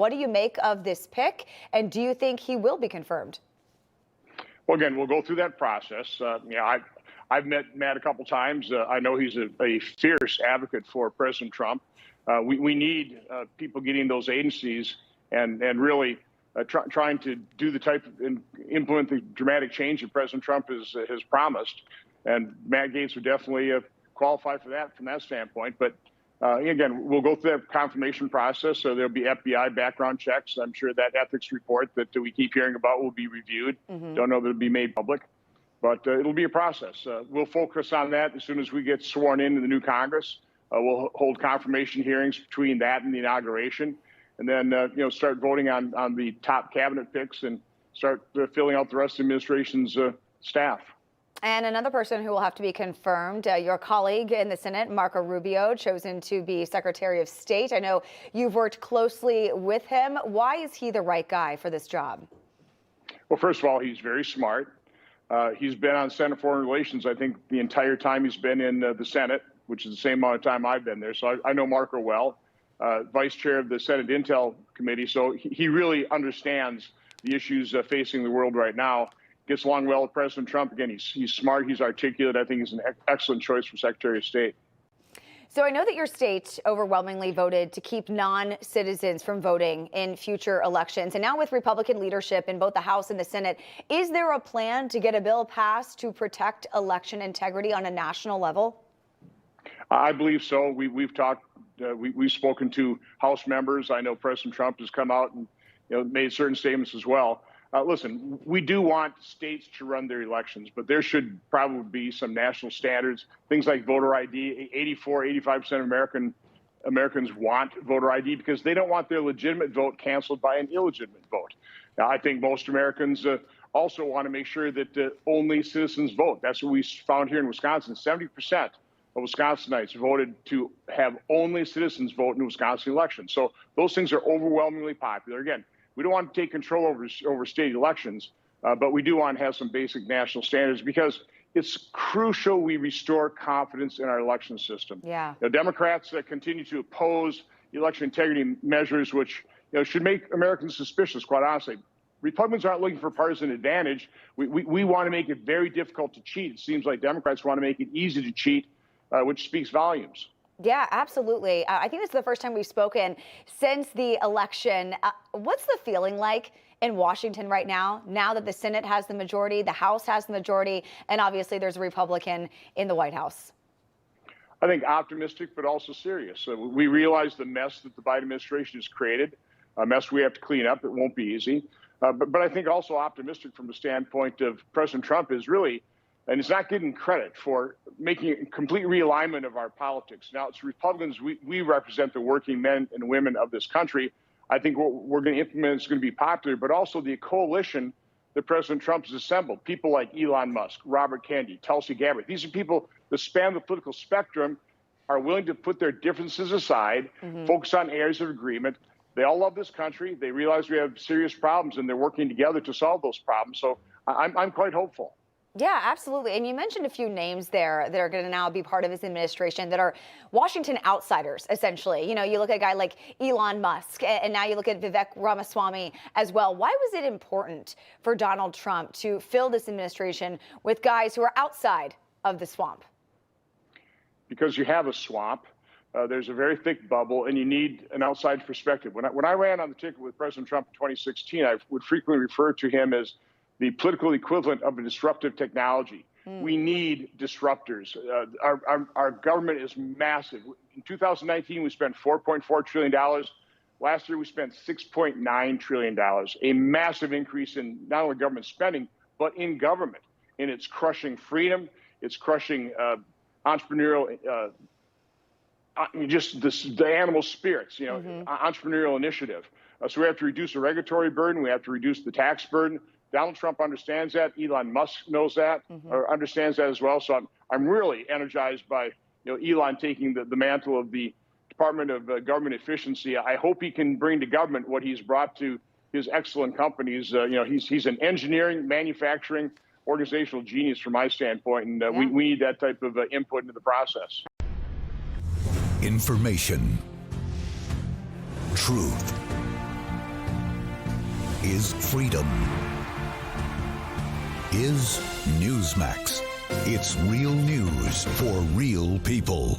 What do you make of this pick, and do you think he will be confirmed? Well, again, we'll go through that process. I've met Matt a couple times. I know he's a fierce advocate for President Trump. We need people getting those agencies and really trying to do the type of, and implement the dramatic change that President Trump has promised. And Matt Gaetz would definitely qualify for that from that standpoint. But again, we'll go through that confirmation process. So there'll be FBI background checks. I'm sure that ethics report that we keep hearing about will be reviewed. Don't know that it'll be made public, but it'll be a process. We'll focus on that as soon as we get sworn into the new Congress. We'll hold confirmation hearings between that and the inauguration, and then start voting on the top cabinet picks and start filling out the rest of the administration's staff. And another person who will have to be confirmed, your colleague in the Senate, Marco Rubio, chosen to be Secretary of State. I know you've worked closely with him. Why is he the right guy for this job? Well, first of all, he's very smart. He's been on Senate Foreign Relations, I think, the entire time he's been in the Senate, which is the same amount of time I've been there. So I know Marco well, Vice Chair of the Senate Intel Committee. So he really understands the issues facing the world right now. Gets along well with President Trump. Again, he's smart, he's articulate. I think he's an excellent choice for Secretary of State. So I know that your state overwhelmingly voted to keep non-citizens from voting in future elections. And now with Republican leadership in both the House and the Senate, is there a plan to get a bill passed to protect election integrity on a national level? I believe so. We've talked, we've spoken to House members. I know President Trump has come out and made certain statements as well. Listen, we do want states to run their elections, but there should probably be some national standards, things like voter ID. 85% of Americans want voter ID because they don't want their legitimate vote canceled by an illegitimate vote. Now, I think most Americans also want to make sure that only citizens vote. That's what we found here in Wisconsin. 70% of Wisconsinites voted to have only citizens vote in Wisconsin elections. So those things are overwhelmingly popular. Again, we don't want to take control over state elections, but we do want to have some basic national standards because it's crucial we restore confidence in our election system. Yeah. Democrats that continue to oppose election integrity measures, which should make Americans suspicious, quite honestly. Republicans aren't looking for partisan advantage. We want to make it very difficult to cheat. It seems like Democrats want to make it easy to cheat, which speaks volumes. Yeah, absolutely. I think this is the first time we've spoken since the election. What's the feeling like in Washington right now that the Senate has the majority, the House has the majority, and obviously there's a Republican in the White House? I think optimistic, but also serious. We realize the mess that the Biden administration has created, a mess we have to clean up. It won't be easy. But I think also optimistic from the standpoint of President Trump is really, and it's not getting credit for making a complete realignment of our politics. Now, it's Republicans. We represent the working men and women of this country. I think what we're going to implement is going to be popular, but also the coalition that President Trump has assembled. People like Elon Musk, Robert Kennedy, Tulsi Gabbard. These are people that span the political spectrum, are willing to put their differences aside, focus on areas of agreement. They all love this country. They realize we have serious problems, and they're working together to solve those problems. So I'm quite hopeful. Yeah, absolutely. And you mentioned a few names there that are going to now be part of his administration that are Washington outsiders, essentially. You look at a guy like Elon Musk, and now you look at Vivek Ramaswamy as well. Why was it important for Donald Trump to fill this administration with guys who are outside of the swamp? Because you have a swamp. There's a very thick bubble, and you need an outside perspective. When I ran on the ticket with President Trump in 2016, I would frequently refer to him as the political equivalent of a disruptive technology. We need disruptors. Our government is massive. In 2019, we spent $4.4 trillion. Last year, we spent $6.9 trillion, a massive increase in not only government spending, but in government. And it's crushing freedom. It's crushing entrepreneurial, just the animal spirits, entrepreneurial initiative. So we have to reduce the regulatory burden. We have to reduce the tax burden. Donald Trump understands that. Elon Musk knows that, or understands that as well. So I'm really energized by Elon taking the mantle of the Department of Government Efficiency. I hope he can bring to government what he's brought to his excellent companies. He's an engineering, manufacturing, organizational genius from my standpoint, and we need that type of input into the process. Information, truth, is freedom. Is Newsmax. It's real news for real people.